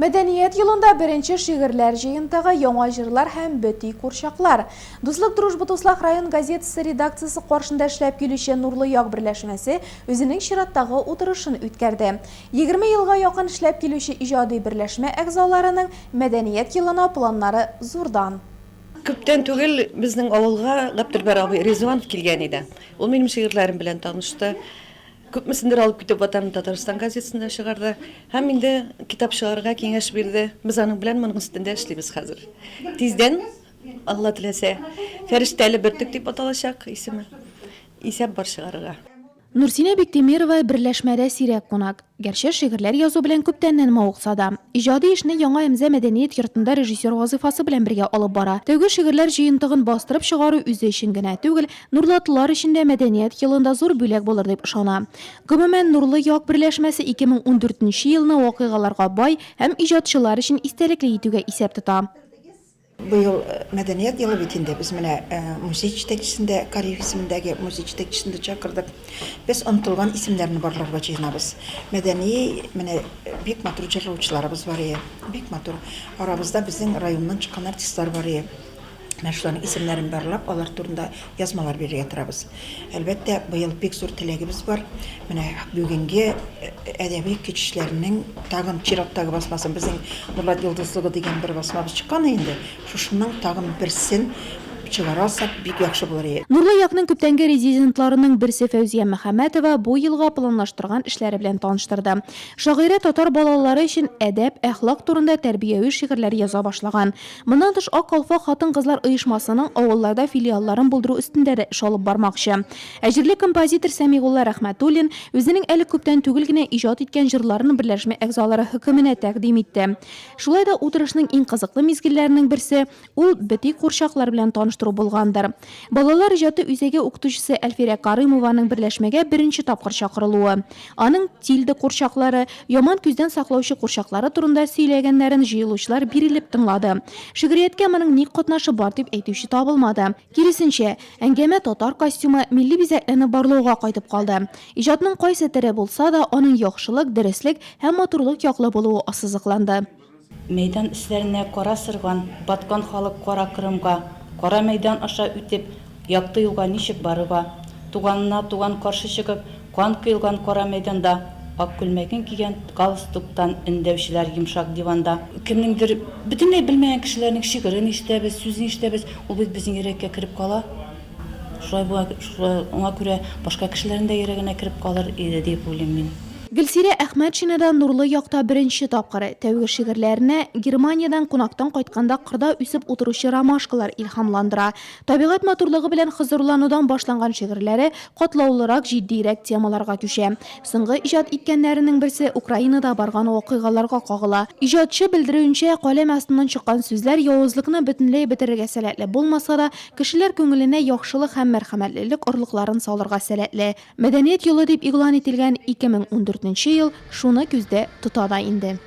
Мәдәният елында беренче шигырьләр җыентыгы, яңа җырлар һәм бөти курчаклар. Дуслык Дружба Туслак район газетасы редакциясе каршында эшләп килүче Нурлы як берләшмәсе үзенең чираттагы утырышын үткәрде. 20 елга якын эшләп килүче иҗади берләшмә әгъзаларының мәдәният елына планнары зурдан. Күптән түгел безнең авылга Габделбар абый Резванов килгән иде. Ул минем шигырьләрем белән танышты. Күпмесендер алып китеп атам Татарстан газетасында чыгарды. Һәм инде китап чыгарга киңәш бирде. Без аның белән моның өстендә эшлибез хәзер. Тиздән, Алла теләсә, Фәрештәле бөртек дип аталачак исеме. Исәп бар чыгарга. Нурсина Биктимирова берләшмәдә сирәк кунак. Гәрчә шигырьләр язу белән күптәннән мавыкса да, иҗади эшне яңа Әмзә мәдәният йортында режиссер вазифасы белән бергә алып бара. Тәүге шигырьләр җыентыгын бастырып чыгару үзе өчен генә түгел, нурлатлылар өчен дә мәдәният елында зур бүләк булыр дип ышана. Гомумән, Нурлы як берләшмәсе 2014 елны вакыйгаларга бай һәм иҗатчылар өчен истәлекле итүгә исәп тота. Быел мәдәният елы бит инде без менә музей җитәкчесендә, Кариев исемендәге музей җитәкчесендә чакырдык. Без онытылган исемнәрне барларга җыенабыз. Мәдәни менә бик матур җырлаучыларыбыз бар иде. Бик матур. Арабызда безнең районнан чыккан артистлар бар иде. Мәшһүрләрнең исемнәрен барлап, алар турында язмалар бирергә тырабыз. Әлбәттә, быел бик зур теләгебез бар. Менә бүгенге әдәби кичешләрнең тагын чираттагы басмасын, безнең Нурлат йолдызлыгы дигән бер басмабыз чыккан инде. Шушының тагын берсен чыгара алсак бик яхшы булыр иде. Нурлы якның күптәнге резидентларының берсе Фәүзия Мөхәммәтова бу елга планлаштырган эшләре белән таныштырды. Шагыйрә татар балалары өчен әдәп, әхлак турында тәрбияви шигырьләр яза башлаган. Моннан тыш Ак калфак хатын-кызлар оешмасының авылларда филиалларын булдыру өстендә дә эш алып бармакчы. Әҗирле композитор Сәмигулла Рәхмәтуллин үзенең әле күптән түгел генә иҗат иткән җырларын берләшмә әгъзалары хөкеменә тәкъдим итте. Шулай да утырышның иң кызыклы мизгилләренең берсе ул бөти курчаклар белән булгандар. Балалар иҗаты үзәге укытучысы Әлфирә Карымованың берләшмәгә беренче тапкыр чакырылуы. Аның тилде курчаклары, яман күздән саклаучы курчаклары турында сөйләгәннәрен җыелучылар бирелеп тыңлады. Шигърияткә моның ни катнашы бар дип әйтүче табылмады. Киресенчә, әңгәмә татар костюмы, милли бизәкләрне барлауга кайтып калды. Иҗатның кайсы тере булса да, аның яхшылык, дәреслек һәм матурлык яклы булуы ассызыкланды. Мәйдан эшләренә кара сырган, баткан халык кара Кырымга, кара мәйдан аша үтеп, якты юлга ничек барырга, туганына туган каршы чыгып, кан кыйлган кара мәйданда, ак күлмәген кигән галстуктан эндәүчеләр йомшак диванда. Кемнеңдер бөтенләй белмәгән кешеләрнең шигырен ишетәбез, сүзен ишетәбез, ул бит безнең йөрәккә кереп кала. Шулай аңа күрә башка кешеләрнең дә йөрәгенә кереп калыр иде дип уйлыйм мин. Гөлсирә Әхмәтшинада Нурлы якта беренче тапкыры тәүге шигырьләренә Германиядән кунактан кайтканда кырда үсеп утыручы ромашкалар илһамландыра. Табигать матурлыгы белән хозурланудан башланган шигырьләре катлаулырак, җитдирәк темаларга күчә. Соңгы иҗат иткәннәренең берсе Украинада барган вакыйгаларга кагыла. Иҗатчы белдерүенчә, каләм астыннан чыккан сүзләр явызлыкны бөтенләй бетерергә сәләтле булмаса да, кешеләр күңеленә яхшылык һәм мәрхәмәтлелек орлыкларын салырга сәләтле. Мәдәният елы дип игълан ителгән 2014 ел шуны күздә тота да инде.